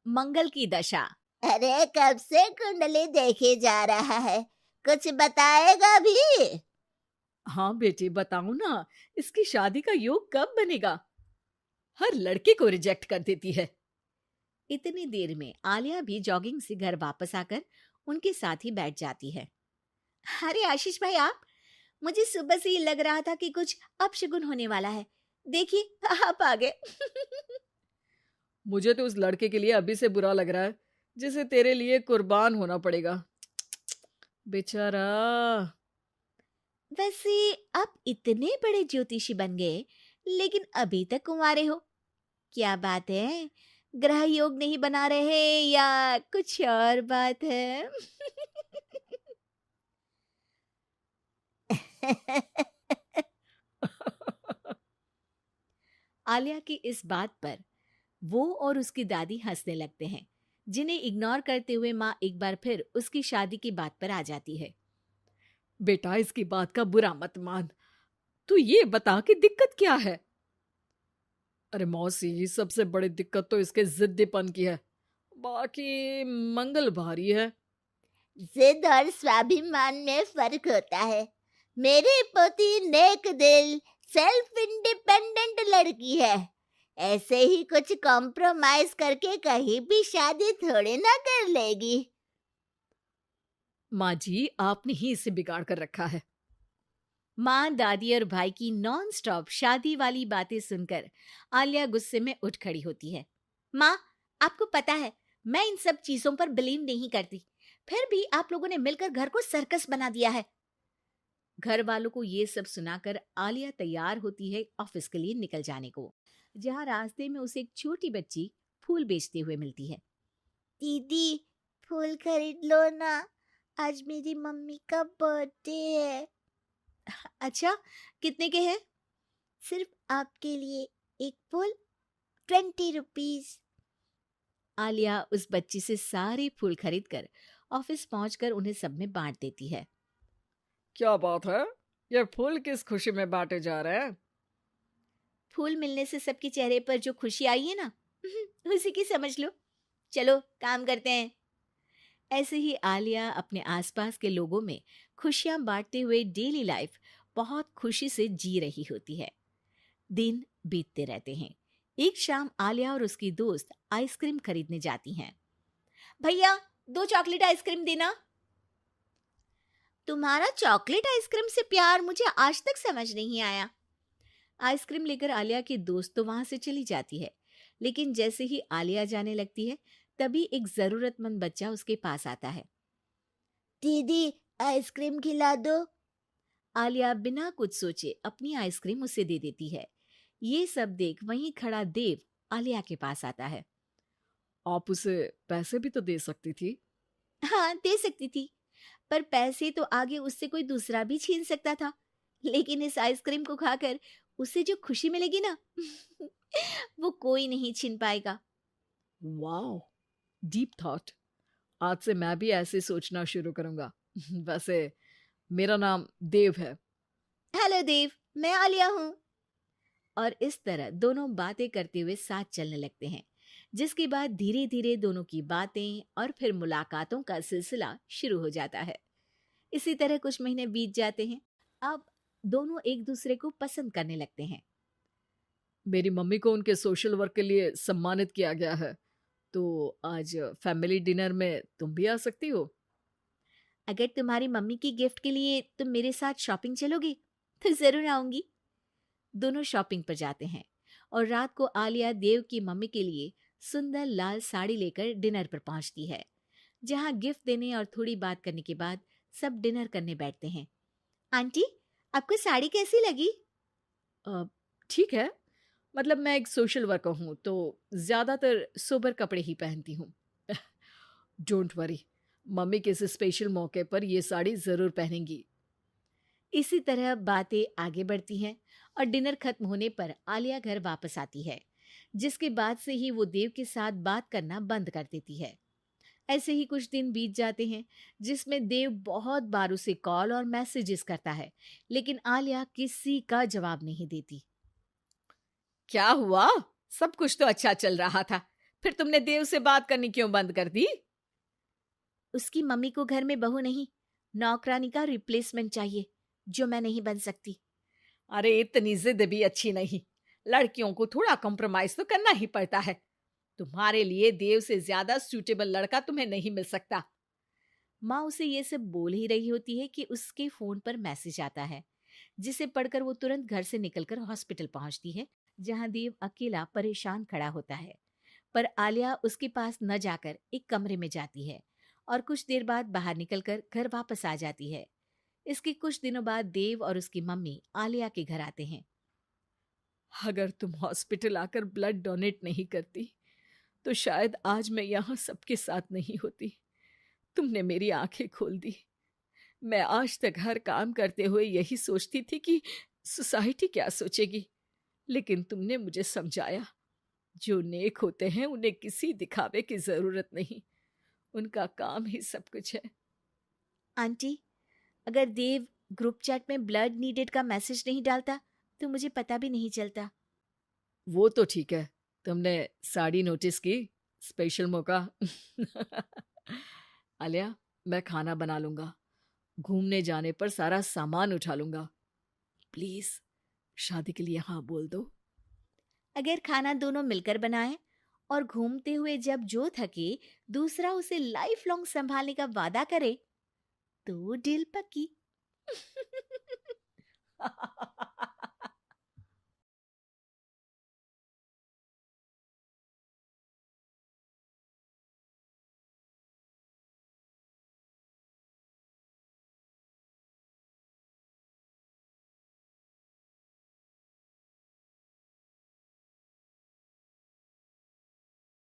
मंगल की दशा। अरे कब से कुंडली देखी जा रहा है, कुछ बताएगा भी? हाँ बेटी, बताऊं ना, इसकी शादी का योग कब बनेगा? हर लड़के को रिजेक्ट कर देती है। इतनी देर में आलिया भी जॉगिंग से घर वापस आकर उनके साथ ही बैठ जाती है। अरे आशीष भाई, आप, मुझे सुबह से ही लग रहा था कि कुछ अपशगुन होने वाला है। देखिए, आप आ गए। मुझे तो उस लड़के के लिए अभी से बुरा लग रहा है जिसे तेरे लिए कुर्बान होना पड़ेगा। बेचारा। वैसे आप इतने बड़े ज्योतिषी बन गए, लेकिन अभी तक कुंवारे हो। क्या बात है? ग्रह योग नहीं बना रहे या कुछ और बात है? आलिया की इस बात पर वो और उसकी दादी हंसने लगते हैं, जिन्हें इग्नोर करते हुए माँ एक बार फिर उसकी शादी की बात पर आ जाती है। बेटा, इसकी बात का बुरा मत मान। तू ये बता कि दिक्कत क्या है? अरे मौसी, सबसे बड़ी दिक्कत तो इसके जिद्दीपन की है। बाकी मंगल भारी है। जिद और स्वाभिमान में फर्क होता है। मेरी पोती नेक दिल, सेल्फ इंडिपेंडेंट लड़की है। ऐसे ही कुछ कॉम्प्रोमाइज करके कहीं भी शादी थोड़ी ना कर लेगी। माँ जी, आपने ही इसे बिगाड़ कर रखा है। माँ, दादी और भाई की नॉन स्टॉप शादी वाली बातें सुनकर आलिया गुस्से में उठ खड़ी होती है। माँ, आपको पता है मैं इन सब चीजों पर बिलीव नहीं करती, फिर भी आप लोगों ने मिलकर घर को सर्कस बना दिया है। घर वालों को ये सब सुनाकर आलिया तैयार होती है ऑफिस के लिए निकल जाने को, जहाँ रास्ते में उसे एक छोटी बच्ची फूल बेचते हुए मिलती है। दीदी, फूल खरीद लो ना, आज मेरी मम्मी का बर्थडे है। अच्छा, कितने के हैं? सिर्फ आपके लिए एक फूल, 20 रुपीज। आलिया उस बच्ची से सारे फूल खरीदकर ऑफिस पहुंचकर उन्हें सब में बांट देती है। क्या बात है? ये फूल किस खुशी में बांटे जा रहे हैं? फूल मिलने से सबके चेहरे पर जो खुशी आई है ना, उसी की समझ लो। चलो काम करते हैं। ऐसे ही आलिया अपने आसपास के लोगों में खुशियां बांटते हुए डेली लाइफ बहुत खुशी से जी रही होती है। दिन बीतते रहते हैं। एक शाम आलिया और उसकी दोस्त आइसक्रीम खरीदने जाती हैं। भैया, 2 चॉकलेट आइसक्रीम देना। तुम्हारा चॉकलेट आइसक्रीम से प्यार मुझे आज तक समझ नहीं आया। आइसक्रीम लेकर आलिया की दोस्त तो वहां से चली जाती है, लेकिन जैसे ही आलिया जाने लगती है, तभी एक जरूरतमंद बच्चा उसके पास आता है। दीदी, आइसक्रीम खिला दो। आलिया बिना कुछ सोचे अपनी आइसक्रीम उसे दे देती है। ये सब देख वहीं खड़ा देव आलिया के पास आता है। आप उसे पैसे भी तो दे सकती थी। हाँ, दे सकती थी, पर पैसे तो आगे उससे कोई दूसरा भी छीन सकता था। लेकिन इस आइसक्रीम को खाकर उसे जो खुशी मिलेगी ना, वो कोई नहीं छीन पाएगा। Wow, deep thought. आज से मैं भी ऐसे सोचना शुरू करूंगा। वैसे मेरा नाम देव है। हेलो देव, मैं आलिया हूँ। और इस तरह दोनों बातें करते हुए साथ चलने लगते हैं, जिसके बाद धीरे धीरे दोनों की बातें और फिर मुलाकातों का सिलसिला शुरू हो जाता है। इसी तरह कुछ महीने बीत जाते हैं। अब दोनों एक दूसरे को पसंद करने लगते हैं। मेरी मम्मी को उनके सोशल वर्क के लिए सम्मानित किया गया है, तो आज फैमिली डिनर में तुम भी आ सकती हो। अगर तुम्हारी मम्मी की गिफ्ट के लिए तुम मेरे साथ शॉपिंग चलोगी तो जरूर आऊंगी। दोनों शॉपिंग पर जाते हैं और रात को आलिया देव की मम्मी के लिए सुंदर लाल साड़ी लेकर डिनर पर पहुंचती है, जहां गिफ्ट देने और थोड़ी बात करने के बाद सब डिनर करने बैठते हैं। आंटी, आपको साड़ी कैसी लगी? अ, ठीक है। मतलब मैं एक सोशल वर्कर हूँ, तो ज़्यादातर सोबर कपड़े ही पहनती हूँ। डोंट वरी, मम्मी किसी स्पेशल मौके पर ये साड़ी ज़रूर पहनेंगी। इसी तरह बातें आगे बढ़ती हैं और डिनर खत्म होने पर आलिया घर वापस आती है, जिसके बाद से ही वो देव के साथ बात करना बंद कर देती है। ऐसे ही कुछ दिन बीत जाते हैं, जिसमें देव बहुत बार उसे कॉल और मैसेजेस करता है, लेकिन आलिया किसी का जवाब नहीं देती। क्या हुआ? सब कुछ तो अच्छा चल रहा था, फिर तुमने देव से बात करनी क्यों बंद कर दी? उसकी मम्मी को घर में बहू नहीं, नौकरानी का रिप्लेसमेंट चाहिए, जो मैं नहीं बन सकती। अरे इतनी जिद भी अच्छी नहीं। लड़कियों को थोड़ा कॉम्प्रोमाइज तो करना ही पड़ता है। तुम्हारे लिए देव से ज्यादा सूटेबल लड़का तुम्हें नहीं मिल सकता। माँ उसे ये सब बोल ही रही होती है कि उसके फोन पर मैसेज आता है, जिसे पढ़कर वो तुरंत घर से निकलकर हॉस्पिटल पहुंचती है, जहां देव अकेला परेशान खड़ा होता है। पर आलिया उसके पास न जाकर एक कमरे में जाती है और कुछ देर बाद बाहर निकलकर घर वापस आ जाती है। इसके कुछ दिनों बाद देव और उसकी मम्मी आलिया के घर आते हैं। अगर तुम हॉस्पिटल आकर ब्लड डोनेट नहीं करती तो शायद आज मैं यहाँ सबके साथ नहीं होती। तुमने मेरी आंखें खोल दी। मैं आज तक हर काम करते हुए यही सोचती थी कि सोसाइटी क्या सोचेगी, लेकिन तुमने मुझे समझाया, जो नेक होते हैं उन्हें किसी दिखावे की जरूरत नहीं, उनका काम ही सब कुछ है। आंटी, अगर देव ग्रुप चैट में ब्लड नीडेड का मैसेज नहीं डालता तो मुझे पता भी नहीं चलता। वो तो ठीक है, तुमने साड़ी नोटिस की, स्पेशल मौका। आलिया, मैं खाना बना लूंगा, घूमने जाने पर सारा सामान उठा लूंगा। प्लीज शादी के लिए हाँ बोल दो। अगर खाना दोनों मिलकर बनाए और घूमते हुए जब जो थके दूसरा उसे लाइफ लॉन्ग संभालने का वादा करे तो डील पक्की।